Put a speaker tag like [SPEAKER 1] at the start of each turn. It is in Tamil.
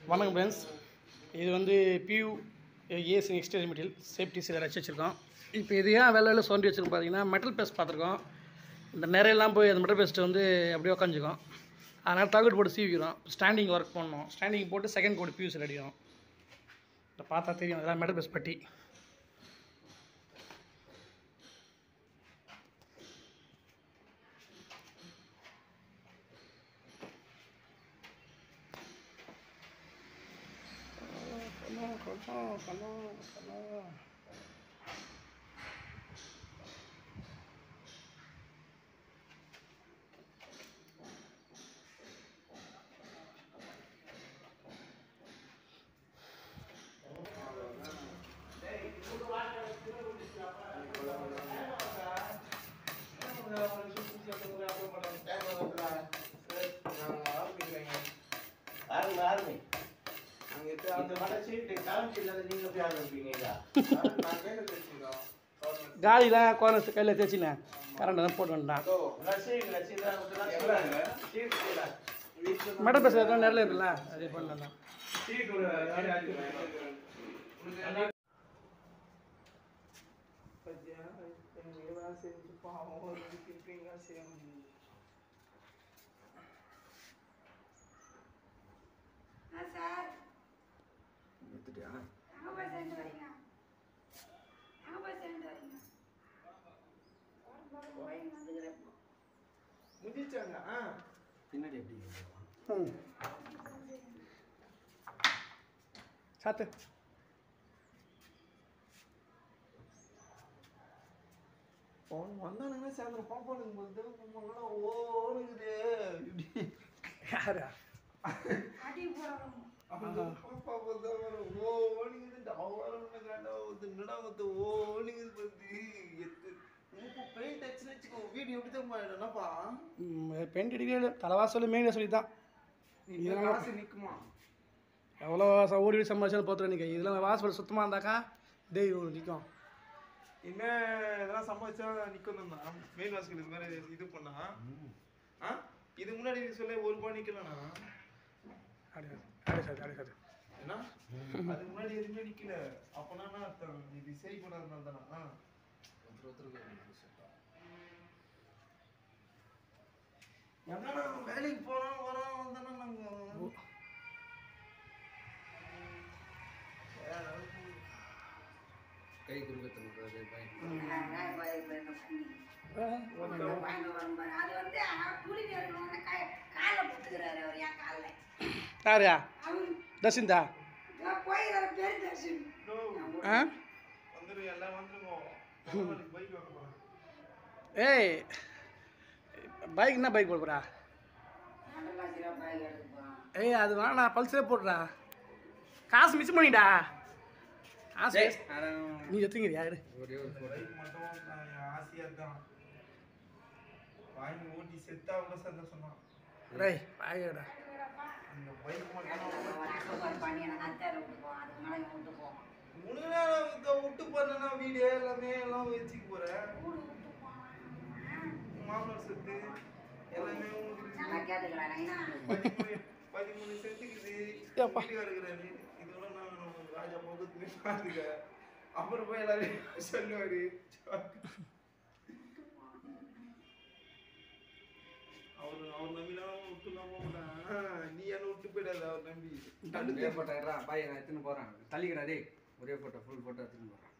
[SPEAKER 1] வணக்கம் ஃப்ரெண்ட்ஸ், இது வந்து பியூ ஏசி எக்ஸ்டீரியர் மெட்டீரியல் சேஃப்டி சீலர் அடிச்சு வச்சுருக்கோம். இப்போ இது ஏன் வெள்ளை சுரண்டி வச்சுருக்கோம் பார்த்தீங்கன்னா, மெட்டல் பேஸ்ட் பார்த்துருக்கோம். இந்த நிறையெல்லாம் போய் அந்த மெட்டல் பேஸ்ட்டு வந்து அப்படியே உட்காந்துக்கும். அதனால் தகுடு போட்டு சீவிக்கிறோம். ஸ்டாண்டிங் ஒர்க் பண்ணணும். ஸ்டாண்டிங் போட்டு செகண்ட் கோடு பியூ சீல் அடிக்கும். இப்போ பார்த்தா தெரியும், அதெல்லாம் மெட்டல் பேஸ்ட் பட்டி. காலிலாம் கோனஸ் கையில் தேய்ச்சினேன், கரண்ட் தான் போட்டு வேண்டாம். மெட்டல் பேஸ்ட் நேரில் இருக்குல்ல, அதே பண்ணலாம்.
[SPEAKER 2] பின்னாடி எப்படி
[SPEAKER 1] சாத்து
[SPEAKER 2] வந்தானுங்கன்னா சாயந்தரம் பாப்பானுங்க போது ஓடுங்குது.
[SPEAKER 1] யாரா
[SPEAKER 2] பாப்பா பார்த்தா ஓடுங்குது. ஓடுங்குது பெயிண்ட் அடிச்சுன்னு வச்சுக்கோ, வீடு எப்படி தான் போயிடும்ப்பா.
[SPEAKER 1] பெயிண்ட் அடிக்கல, தலைவாசல் மெயின் சொல்லி தான்
[SPEAKER 2] காசு நிற்குமா?
[SPEAKER 1] எவ்வளோ ஓடி சம்பாதிச்சாலும் பார்த்துட்டு நிற்க. இதெல்லாம் வாசல் சுத்தமாக இருந்தாக்கா தெய்வம் நிற்கும்.
[SPEAKER 2] இனிமே இதெல்லாம் சம்பாதிச்சா நிற்கும் தான். மெயின் வாசல் இது மாதிரி இது பண்ணா இது முன்னாடி சொல்ல ஒரு ரூபாய் நிற்கலண்ணா. ஏன்னா அதுக்கு முன்னாடி எதுவுமே நிற்கல. அப்போனா என்ன அர்த்தம்? இது சரி பண்ணாதனால தானா? வேலைக்கு போறோம் வரோம் வந்தோன்னா நாங்கள் கை குடும்பத்தை
[SPEAKER 1] யாரா தர்ஷிந்தா?
[SPEAKER 2] வந்துடும், எல்லாம் வந்துருவோம். பைக் வாங்க போறேன்.
[SPEAKER 1] ஏய், பைக் என்ன பைக் போட போறா? ஏய், அது வேணா, பல்சரே போடுறா. காசு மிஸ் பண்ணிடா. காசு நீ எத்துங்கிறியா?
[SPEAKER 2] ஒரே ஒரு பைக் மட்டும் ஆசையாக தான் வாங்கி ஓட்டி செத்தா கூட சந்தோஷம் தான்.
[SPEAKER 1] டேய் வாங்கடா.
[SPEAKER 2] அந்த பைக் மட்டும் மூணு நேரம் விட்டு பண்ணனா வீடு எல்லாமே எல்லாம் வச்சுக்க போறேன். மாமனார் செத்து எல்லாமே 13 செத்துக்குது. இருக்கிறாரு. இதோட நான் ராஜா முகத்துக்கு பாத்துக்க. அப்புறம் போய் எல்லாரையும் சொல்லுவாரு, அவர் நம்பிலாம் விட்டுலாம் போக மாட்டான். நீ என்ன விட்டு போயிடாது அவர் நம்பி.
[SPEAKER 3] ஒரே போட்டோ பாய் நான் எடுத்துன்னு போறேன். தள்ளிக்கிறாரே ஒரே போட்டோ ஃபுல் போட்டோ எடுத்துன்னு போறேன்.